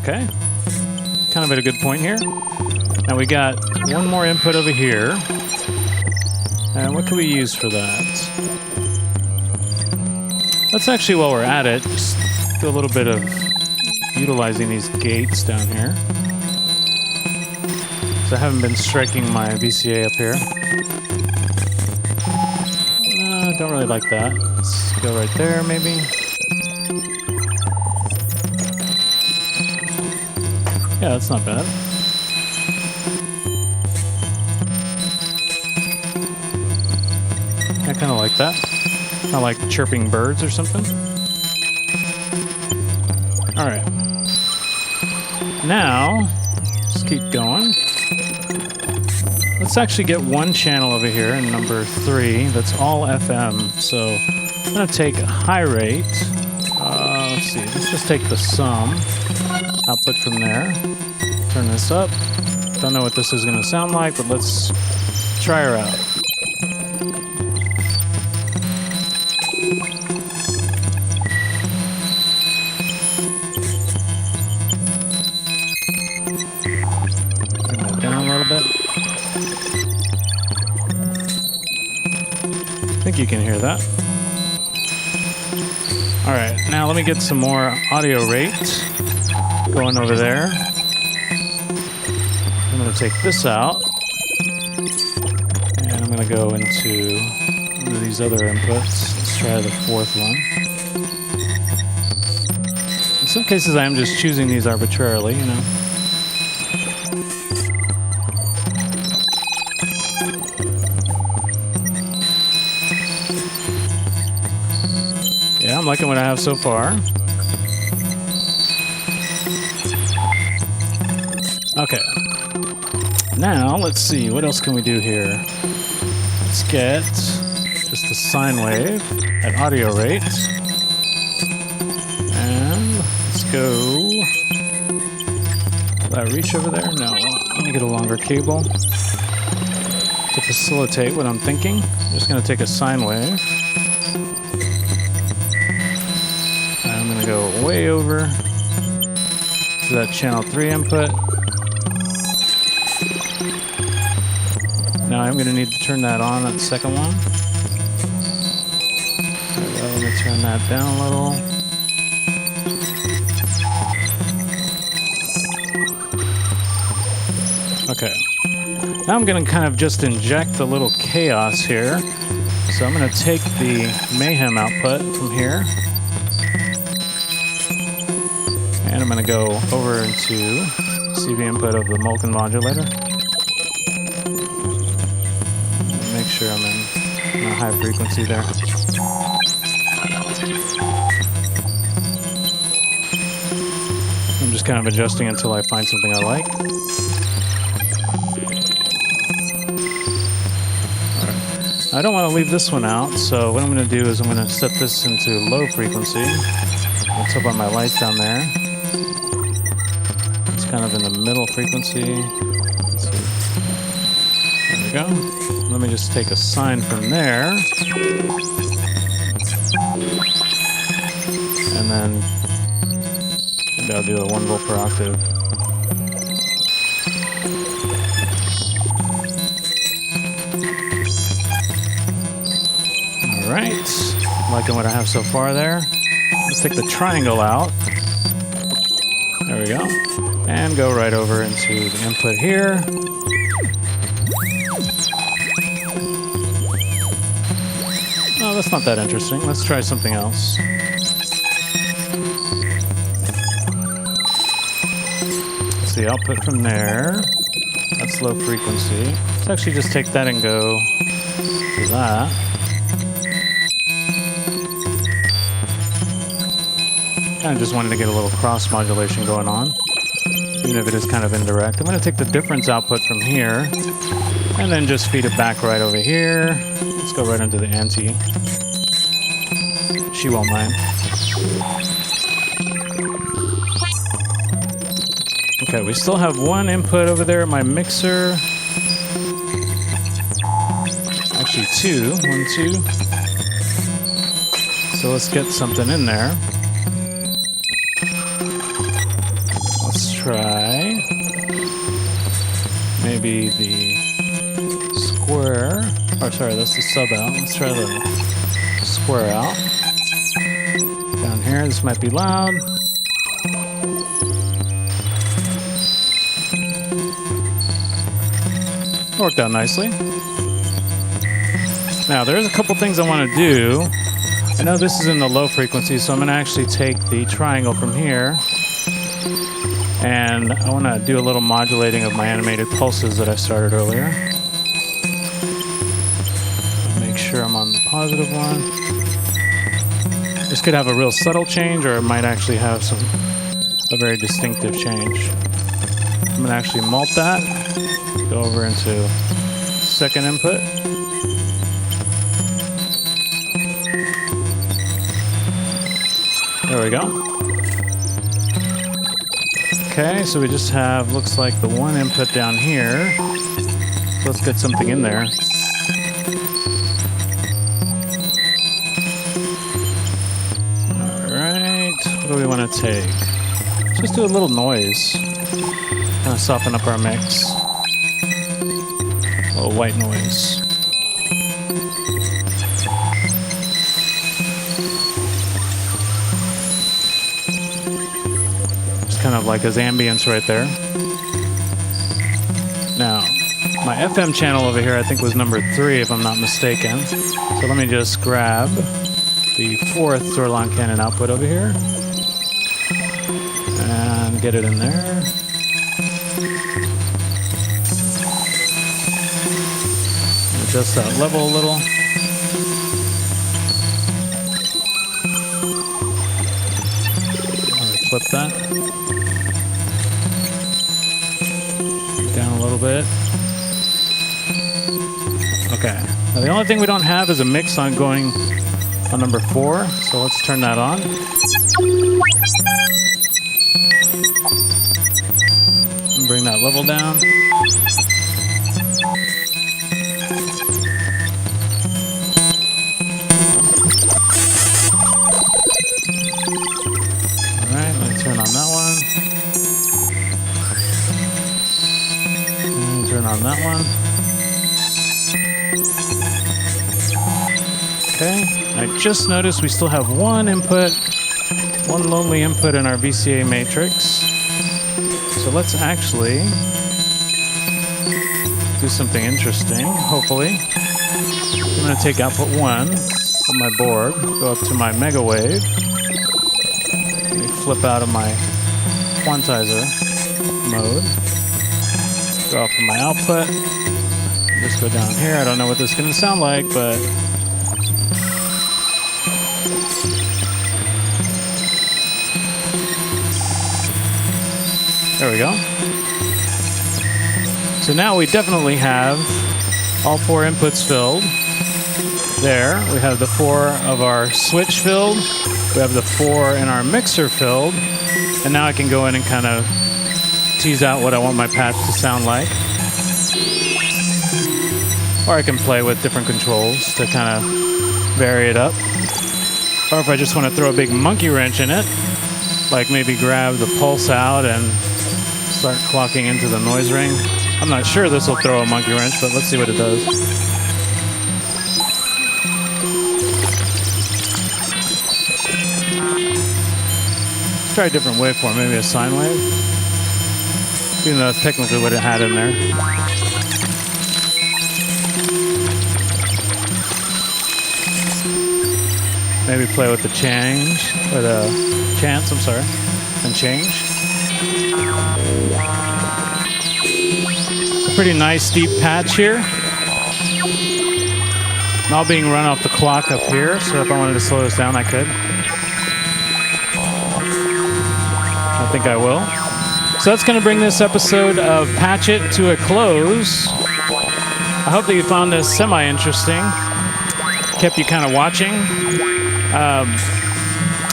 Okay. Kind of at a good point here. Now we got one more input over here. And what can we use for that? Let's actually, while we're at it, just do a little bit of utilizing these gates down here. So I haven't been striking my VCA up here. No, don't really like that. Let's go right there, maybe. Yeah, that's not bad. I kind of like that. Kind of like chirping birds or something. All right. Now, let's keep going. Let's actually get one channel over here in number 3 that's all FM. So I'm going to take a high rate. Let's see. Let's just take the sum. Output from there. Turn this up. Don't know what this is going to sound like, but let's try her out. Bring that down a little bit. I think you can hear that. All right, now let me get some more audio rate going over there. I'm going to take this out, and I'm going to go into one of these other inputs. Let's try the 4th one. In some cases, I am just choosing these arbitrarily, you know. Yeah, I'm liking what I have so far. Okay. Now, let's see. What else can we do here? Let's get just a sine wave at audio rate. And let's go... Will that reach over there? No. Let me get a longer cable to facilitate what I'm thinking. I'm just going to take a sine wave. I'm going to go way over to that channel 3 input. Now I'm going to need to turn that on, that second one. Let me turn that down a little. Okay. Now I'm going to kind of just inject a little chaos here. So I'm going to take the mayhem output from here. And I'm going to go over into CV input of the Molten modulator. Make sure I'm in a high frequency there. I'm just kind of adjusting until I find something I like. All right. I don't want to leave this one out, so what I'm going to do is I'm going to set this into low frequency. I'll tip on my lights down there. It's kind of in the middle frequency. Let's see. There we go. Let me just take a sine from there. And then maybe I'll do a 1 volt per octave. All right. Liking what I have so far there. Let's take the triangle out. There we go. And go right over into the input here. Oh, that's not that interesting. Let's try something else. That's the output from there. That's low frequency. Let's actually just take that and go to that. I just wanted to get a little cross modulation going on, even if it is kind of indirect. I'm going to take the difference output from here and then just feed it back right over here. Let's go right into the ante. She won't mind. Okay, we still have one input over there at my mixer. Actually 2. 1, 2. So let's get something in there. Let's try maybe the square. Or sorry, that's the sub out. Let's try the square out. Down here, this might be loud. Worked out nicely. Now, there's a couple things I want to do. I know this is in the low frequency, so I'm going to actually take the triangle from here. And I want to do a little modulating of my animated pulses that I started earlier. Make sure I'm on the positive one. This could have a real subtle change, or it might actually have a very distinctive change. I'm going to actually mult that. Go over into second input. There we go. Okay, so we just have, looks like the one input down here. Let's get something in there. All right, what do we want to take? Just do a little noise. Kind of soften up our mix. A little white noise. Kind of like his ambience right there. Now, my FM channel over here I think was number 3 if I'm not mistaken. So let me just grab the 4th Zorlon Cannon output over here and get it in there. Adjust that level a little. Flip that. Down a little bit. Okay. Now the only thing we don't have is a mix on going on number 4, so let's turn that on. And bring that level down. Alright, let me turn on that one. Turn on that one. Okay, I just noticed we still have one input, one lonely input in our VCA matrix. So let's actually do something interesting, hopefully. I'm going to take output 1 of my board, go up to my mega wave. Let me flip out of my quantizer mode. Go off of my output. Just go down here. I don't know what this is going to sound like, but there we go. So now we definitely have all 4 inputs filled. There, we have the 4 of our switch filled. We have the 4 in our mixer filled. And now I can go in and kind of tease out what I want my patch to sound like. Or I can play with different controls to kind of vary it up. Or if I just want to throw a big monkey wrench in it, like maybe grab the pulse out and start clocking into the noise ring. I'm not sure this will throw a monkey wrench, but let's see what it does. Let's try a different waveform, maybe a sine wave. Even though that's technically what it had in there. Maybe play with the change, or the chance, I'm sorry, and change. It's a pretty nice deep patch here. All being run off the clock up here, so if I wanted to slow this down, I could. I think I will. So that's going to bring this episode of Patch It to a close. I hope that you found this semi-interesting. Kept you kind of watching. I'm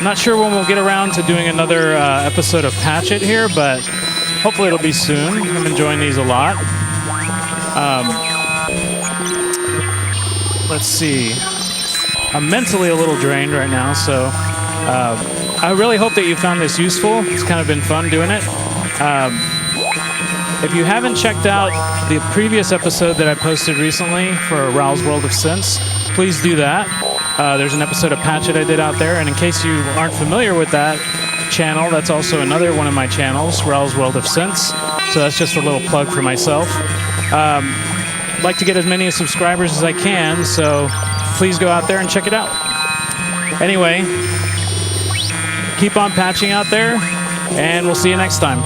not sure when we'll get around to doing another episode of Patch It here, but hopefully it'll be soon. I'm enjoying these a lot. Let's see. I'm mentally a little drained right now, so I really hope that you found this useful. It's kind of been fun doing it. If you haven't checked out the previous episode that I posted recently for Raul's World of Synths, please do that. There's an episode of Patch It I did out there, and in case you aren't familiar with that channel, that's also another one of my channels, Raul's World of Synths. So that's just a little plug for myself. I'd like to get as many subscribers as I can, so please go out there and check it out. Anyway, keep on patching out there, and we'll see you next time.